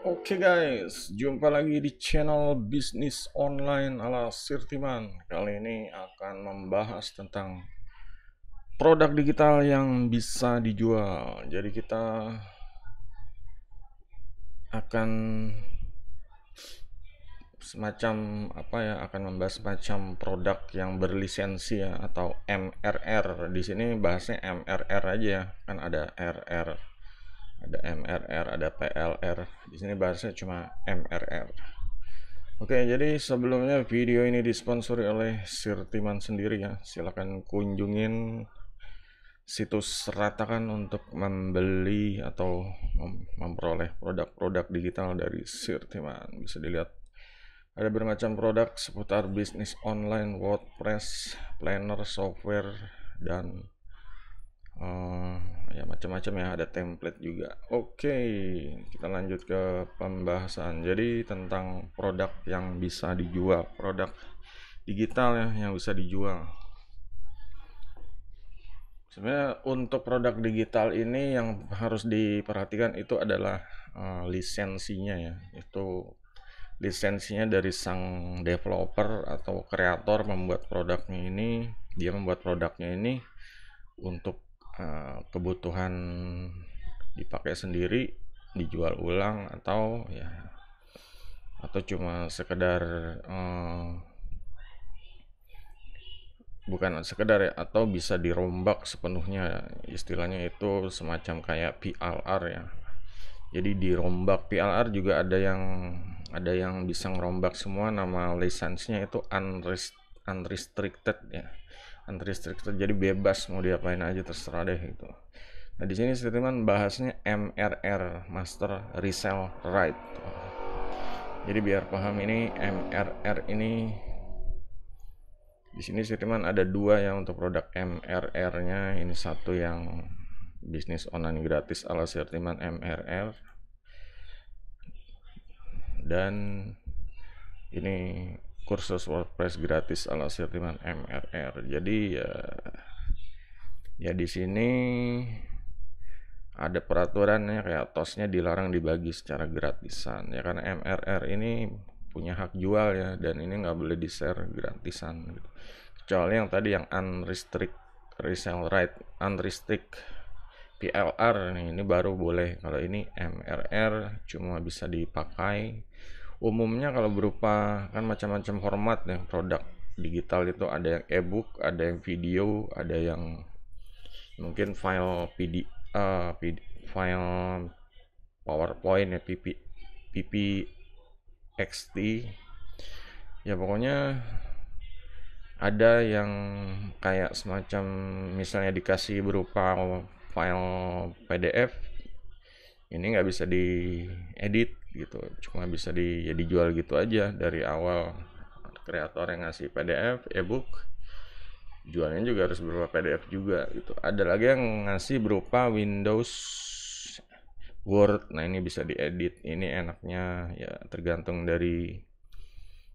Oke guys, jumpa lagi di channel bisnis online ala Sirtiman. Kali ini akan membahas tentang produk digital yang bisa dijual. Jadi kita akan semacam apa ya, akan membahas semacam produk yang berlisensi ya, atau MRR. Di sini bahasnya MRR aja ya, kan ada RR, ada MRR, ada PLR. Di sini bahasnya cuma MRR. Oke, jadi sebelumnya video ini disponsori oleh Sirtiman sendiri ya. Silahkan kunjungin situs Ratakan untuk membeli atau memperoleh produk-produk digital dari Sirtiman. Bisa dilihat ada bermacam produk seputar bisnis online, WordPress, planner, software, dan eh, ya macam-macam ya, ada template juga. Oke, kita lanjut ke pembahasan. Jadi tentang produk yang bisa dijual, produk digital ya yang bisa dijual. Sebenarnya untuk produk digital ini yang harus diperhatikan itu adalah lisensinya ya. Itu lisensinya dari sang developer atau kreator membuat produknya ini. Dia membuat produknya ini untuk kebutuhan dipakai sendiri, dijual ulang, atau ya atau cuma sekedar bukan sekedar ya, atau bisa dirombak sepenuhnya, istilahnya itu semacam kayak PLR ya. Jadi dirombak. PLR juga ada yang bisa ngerombak semua. Nama lisensinya itu unrestricted ya, unrestricted, jadi bebas mau diapain aja terserah deh gitu. Nah di sini Sirtiman bahasnya MRR, Master Resell Right. Jadi biar paham, ini MRR ini di sini Sirtiman ada dua ya untuk produk MRR-nya. Ini satu yang bisnis online gratis ala Sirtiman MRR, dan ini kursus WordPress gratis ala Sirtiman MRR. Jadi ya di sini ada peraturannya, kayak tosnya dilarang dibagi secara gratisan ya, karena MRR ini punya hak jual ya, dan ini nggak boleh di share gratisan gitu. Kecuali yang tadi yang unrestricted resell right, unrestricted PLR nih, ini baru boleh. Kalau ini MRR cuma bisa dipakai umumnya kalau berupa, kan macam-macam format ya produk digital itu, ada yang ebook, ada yang video, ada yang mungkin file file PowerPoint ya, PPXT ya, pokoknya ada yang kayak semacam misalnya dikasih berupa file PDF, ini nggak bisa diedit gitu, cuma bisa ya dijual gitu aja dari awal. Kreator yang ngasih PDF ebook, jualnya juga harus berupa PDF juga gitu. Ada lagi yang ngasih berupa Windows Word, nah ini bisa diedit. Ini enaknya ya tergantung dari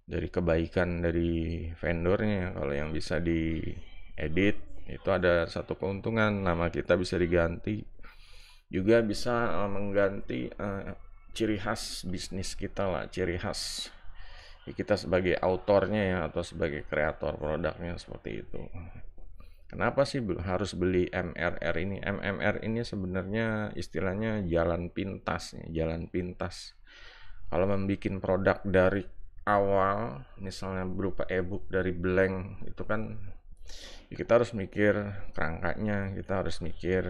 kebaikan dari vendornya. Kalau yang bisa diedit itu ada satu keuntungan, nama kita bisa diganti, juga bisa mengganti ciri khas bisnis kita lah, ciri khas ya, kita sebagai autornya ya, atau sebagai kreator produknya, seperti itu. Kenapa sih harus beli MRR ini? MMR ini sebenarnya istilahnya jalan pintas ya, jalan pintas. Kalau membuat produk dari awal, misalnya berupa ebook dari blank, itu kan ya kita harus mikir kerangkanya, kita harus mikir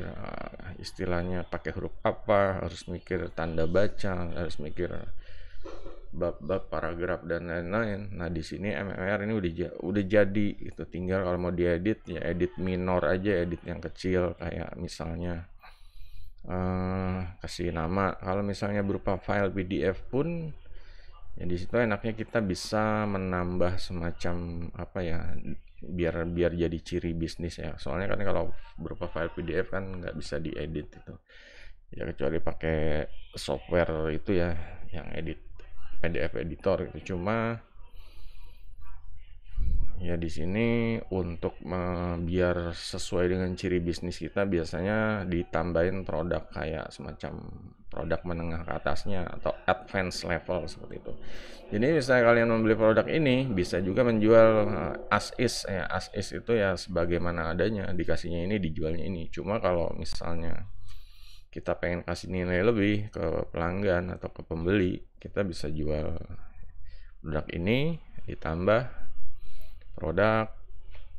istilahnya pakai huruf apa, harus mikir tanda baca, harus mikir bab-bab, paragraf, dan lain-lain. Nah di sini MMR ini udah jadi itu, tinggal kalau mau diedit ya edit minor aja, edit yang kecil, kayak misalnya kasih nama. Kalau misalnya berupa file PDF pun ya di situ enaknya kita bisa menambah semacam apa ya, biar biar jadi ciri bisnis ya. Soalnya kan kalau berupa file PDF kan nggak bisa diedit itu ya, kecuali pakai software itu ya yang edit PDF editor itu. Cuma Ya di sini untuk biar sesuai dengan ciri bisnis kita biasanya ditambahin produk kayak semacam produk menengah ke atasnya atau advance level seperti itu. Jadi misalnya kalian membeli produk ini bisa juga menjual as is ya. As is itu ya sebagaimana adanya, dikasihnya ini dijualnya ini. Cuma kalau misalnya kita pengen kasih nilai lebih ke pelanggan atau ke pembeli, kita bisa jual produk ini ditambah produk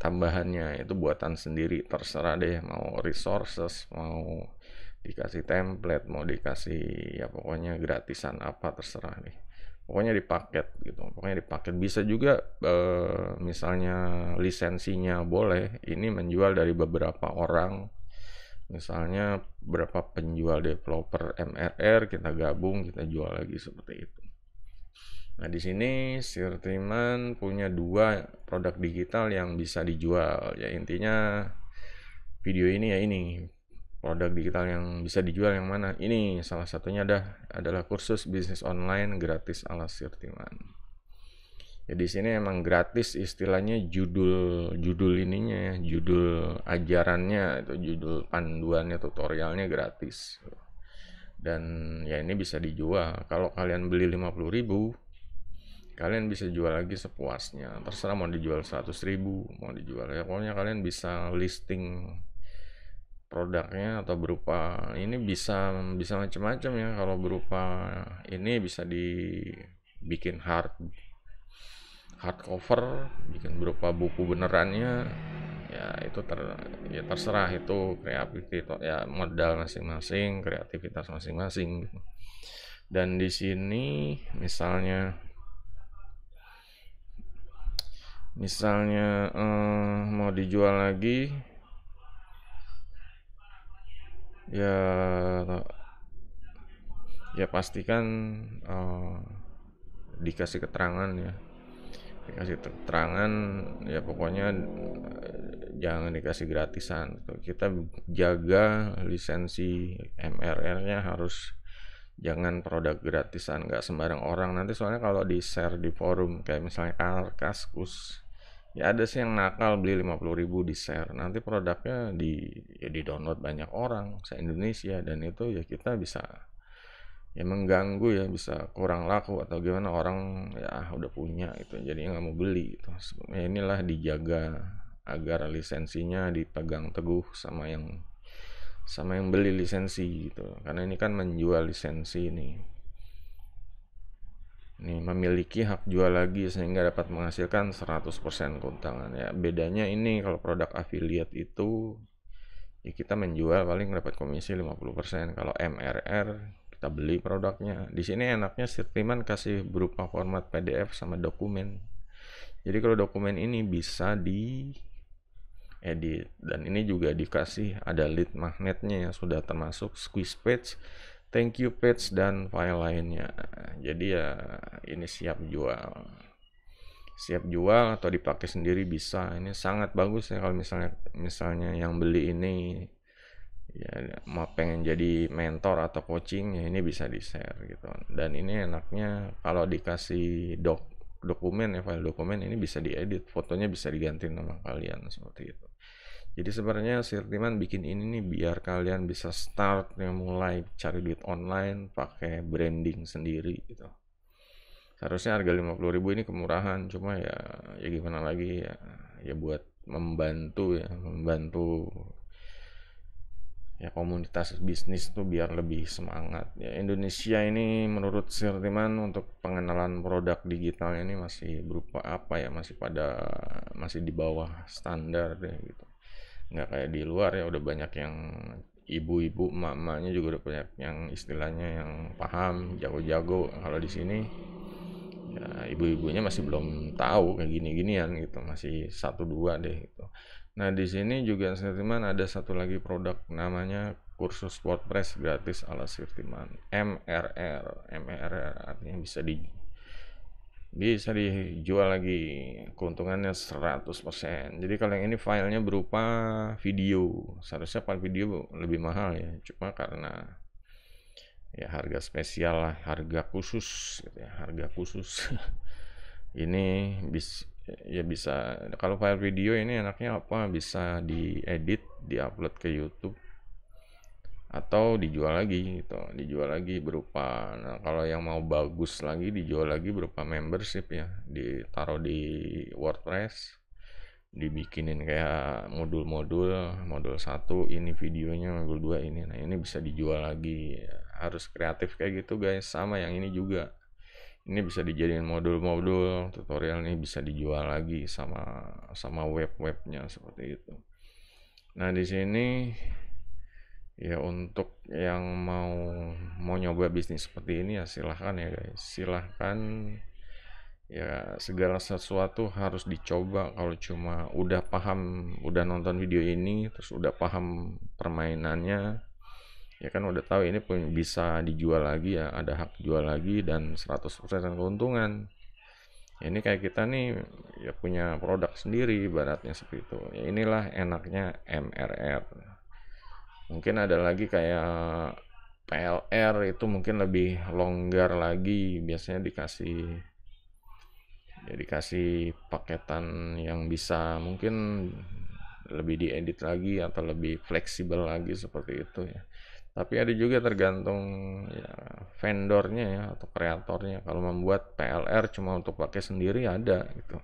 tambahannya itu buatan sendiri, terserah deh mau resources, mau dikasih template, mau dikasih ya pokoknya gratisan apa terserah deh, pokoknya dipaket gitu, pokoknya dipaket. Bisa juga misalnya lisensinya boleh ini menjual dari beberapa orang, misalnya berapa penjual developer MRR kita gabung kita jual lagi seperti itu. Nah, di sini Sirtiman punya dua produk digital yang bisa dijual. Ya intinya video ini ya ini produk digital yang bisa dijual yang mana? Ini salah satunya adalah kursus bisnis online gratis ala Sirtiman. Ya di sini emang gratis istilahnya judul ininya ya, judul ajarannya itu judul panduannya tutorialnya gratis. Dan ya ini bisa dijual. Kalau kalian beli 50.000 kalian bisa jual lagi sepuasnya, terserah mau dijual 100.000 mau dijual ya pokoknya kalian bisa listing produknya atau berupa ini bisa bisa macam-macam ya. Kalau berupa ini bisa dibikin hardcover, bikin berupa buku benerannya ya itu ya terserah, itu kreativitas ya, modal masing-masing, kreativitas masing-masing gitu. Dan di sini misalnya mau dijual lagi ya ya pastikan eh, dikasih keterangan ya, dikasih keterangan ya pokoknya jangan dikasih gratisan gitu. Kita jaga lisensi MRR-nya, harus jangan produk gratisan, nggak sembarang orang. Nanti soalnya kalau di share di forum kayak misalnya Kaskus ya ada sih yang nakal beli 50.000 di share, nanti produknya di download banyak orang se Indonesia dan itu ya kita bisa ya mengganggu ya, bisa kurang laku atau gimana, orang ya udah punya itu jadi nggak mau beli itu. Ya inilah dijaga agar lisensinya dipegang teguh sama yang beli lisensi gitu, karena ini kan menjual lisensi nih memiliki hak jual lagi sehingga dapat menghasilkan 100% keuntungan ya. Bedanya ini kalau produk affiliate itu ya kita menjual paling dapat komisi 50%. Kalau MRR kita beli produknya. Di sini enaknya Sirtiman kasih berupa format PDF sama dokumen. Jadi kalau dokumen ini bisa di edit dan ini juga dikasih ada lead magnetnya yang sudah termasuk squeeze page, thank you page dan file lainnya. Jadi ya ini siap jual atau dipakai sendiri bisa. Ini sangat bagus ya kalau misalnya yang beli ini ya mau pengen jadi mentor atau coaching ya ini bisa di share gitu. Dan ini enaknya kalau dikasih dokumen ya, file dokumen ini bisa diedit, fotonya bisa diganti nama kalian seperti itu. Jadi sebenarnya Sirtiman bikin ini nih biar kalian bisa start yang mulai cari duit online pakai branding sendiri gitu. Seharusnya harga 50.000 ini kemurahan, cuma ya gimana lagi ya buat membantu ya komunitas bisnis tuh biar lebih semangat ya. Indonesia ini menurut Sirtiman untuk pengenalan produk digitalnya ini masih berupa apa ya, masih di bawah standar deh gitu, nggak kayak di luar ya udah banyak yang ibu-ibu emak-emaknya juga udah banyak yang istilahnya yang paham jago-jago. Kalau di sini ya ibu-ibunya masih belum tahu kayak gini-ginian gitu, masih satu dua deh gitu. Nah di sini juga Sirtiman ada satu lagi produk namanya kursus WordPress gratis ala Sirtiman, MRR artinya bisa dijual lagi, keuntungannya 100%. Jadi kalau yang ini filenya berupa video, seharusnya file video lebih mahal ya, cuma karena ya harga spesial lah, harga khusus gitu ya, harga khusus ini Ya bisa, kalau file video ini enaknya apa, bisa diedit, diupload ke YouTube, atau dijual lagi gitu, dijual lagi berupa, nah kalau yang mau bagus lagi dijual lagi berupa membership ya, ditaruh di WordPress, dibikinin kayak modul-modul, modul satu ini videonya, modul 2 ini, nah ini bisa dijual lagi. Harus kreatif kayak gitu guys. Sama yang ini juga, ini bisa dijadiin modul-modul tutorial, ini bisa dijual lagi sama sama web-webnya seperti itu. Nah di sini ya, untuk yang mau nyoba bisnis seperti ini ya silahkan ya guys, silahkan ya, segala sesuatu harus dicoba. Kalau cuma udah paham, udah nonton video ini terus udah paham permainannya, ya kan udah tahu ini pun bisa dijual lagi ya, ada hak jual lagi dan 100% keuntungan. Ya, ini kayak kita nih ya punya produk sendiri ibaratnya seperti itu. Ya inilah enaknya MRR. Mungkin ada lagi kayak PLR, itu mungkin lebih longgar lagi, biasanya dikasih paketan yang bisa mungkin lebih diedit lagi atau lebih fleksibel lagi seperti itu ya. Tapi ada juga tergantung ya vendornya ya, atau kreatornya. Kalau membuat PLR cuma untuk pakai sendiri ada gitu,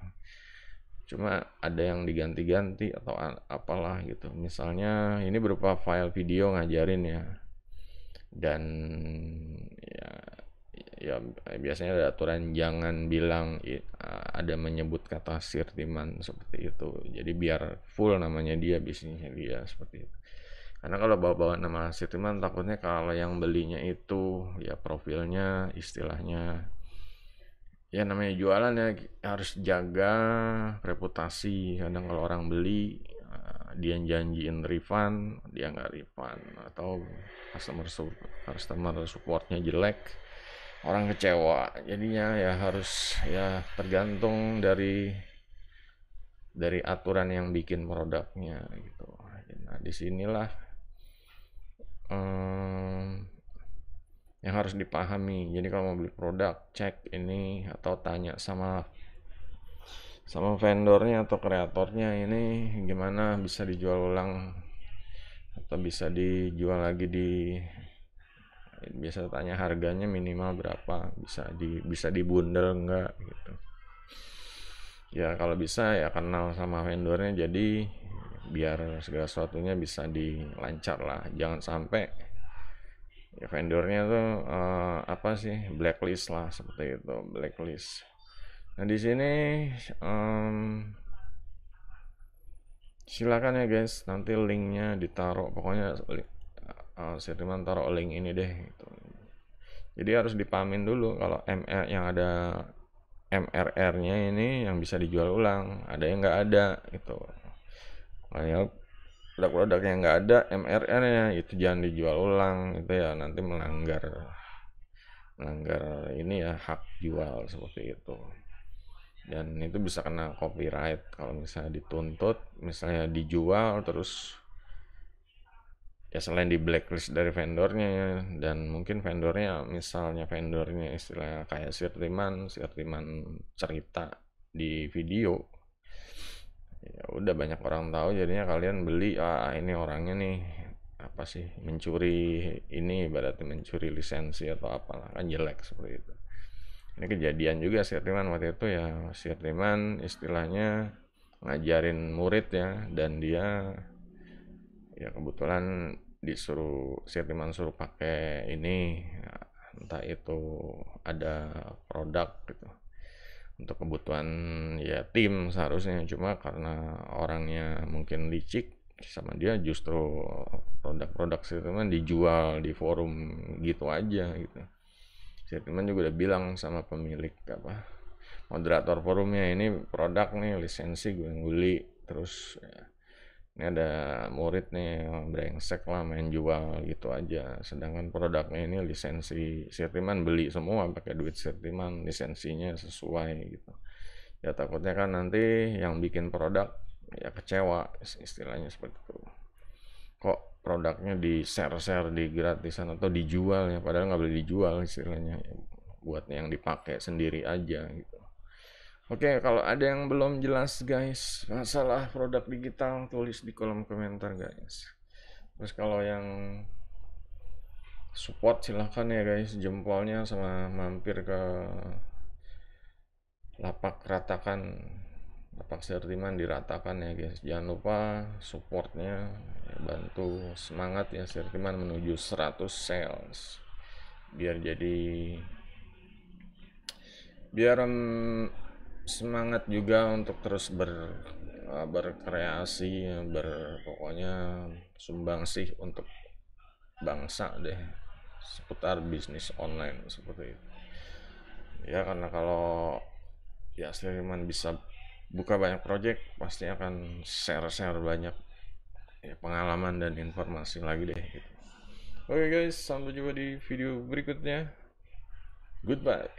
cuma ada yang diganti-ganti atau apalah gitu. Misalnya ini berupa file video ngajarin ya, dan ya, ya biasanya ada aturan jangan bilang ada menyebut kata sirtiman seperti itu, jadi biar full namanya dia, bisnisnya dia seperti itu. Karena kalau bawa-bawa nama sirtiman takutnya kalau yang belinya itu ya profilnya istilahnya, ya namanya jualan ya harus jaga reputasi. Kadang kalau orang beli dia janjiin refund, dia nggak refund, atau customer supportnya jelek, orang kecewa. Jadinya ya harus ya tergantung dari aturan yang bikin produknya gitu. Nah disinilah yang harus dipahami. Jadi kalau mau beli produk, cek ini atau tanya sama vendornya atau kreatornya, ini gimana, bisa dijual ulang atau bisa dijual lagi biasa tanya harganya minimal berapa, bisa dibundel enggak gitu. Ya kalau bisa ya kenal sama vendornya, jadi biar segala sesuatunya bisa dilancar lah. Jangan sampai ya vendornya tuh apa sih, blacklist lah seperti itu, blacklist. Nah di sini silakan ya guys, nanti linknya ditaruh, pokoknya Sirtiman taruh link ini deh gitu. Jadi harus dipahamin dulu kalau MR yang ada MRR-nya ini yang bisa dijual ulang, ada yang nggak ada gitu. Kayak produk-produk yang nggak ada MRR-nya itu jangan dijual ulang, itu ya nanti melanggar ini ya, hak jual seperti itu. Dan itu bisa kena copyright kalau misalnya dituntut, misalnya dijual terus ya, selain di blacklist dari vendornya ya, dan mungkin vendornya, misalnya vendornya istilahnya kayak sirtiman cerita di video, ya udah banyak orang tahu, jadinya kalian beli, ini orangnya nih apa sih, mencuri ini, berarti mencuri lisensi atau apalah, kan jelek seperti itu. Ini kejadian juga sirtiman waktu itu ya. Sirtiman istilahnya ngajarin murid ya, dan dia ya kebetulan disuruh sirtiman suruh pakai ini ya, entah itu ada produk gitu untuk kebutuhan ya tim seharusnya, cuma karena orangnya mungkin licik sama dia, justru produk-produk sirtiman dijual di forum gitu aja gitu. Sirtiman juga udah bilang sama pemilik apa, moderator forumnya, ini produk nih lisensi gue beli, terus ya, ini ada murid nih brengsek lah main jual gitu aja, sedangkan produknya ini lisensi Sirtiman, beli semua pakai duit Sirtiman, lisensinya sesuai gitu. Ya takutnya kan nanti yang bikin produk ya kecewa, istilahnya seperti itu. Kok produknya di share di gratisan atau dijual ya, padahal nggak boleh dijual istilahnya, buat yang dipakai sendiri aja gitu. Oke, kalau ada yang belum jelas guys masalah produk digital, tulis di kolom komentar guys. Terus kalau yang support silahkan ya guys, jempolnya sama mampir ke lapak ratakan, lapak sertiman diratakan ya guys. Jangan lupa supportnya ya, bantu semangat ya sertiman menuju 100 sales, biar jadi biar semangat juga untuk terus berkreasi ya, pokoknya sumbang sih untuk bangsa deh seputar bisnis online seperti itu ya. Karena kalau ya Seniman bisa buka banyak project, pasti akan share banyak ya, pengalaman dan informasi lagi deh gitu. Oke guys, sampai jumpa di video berikutnya. Goodbye.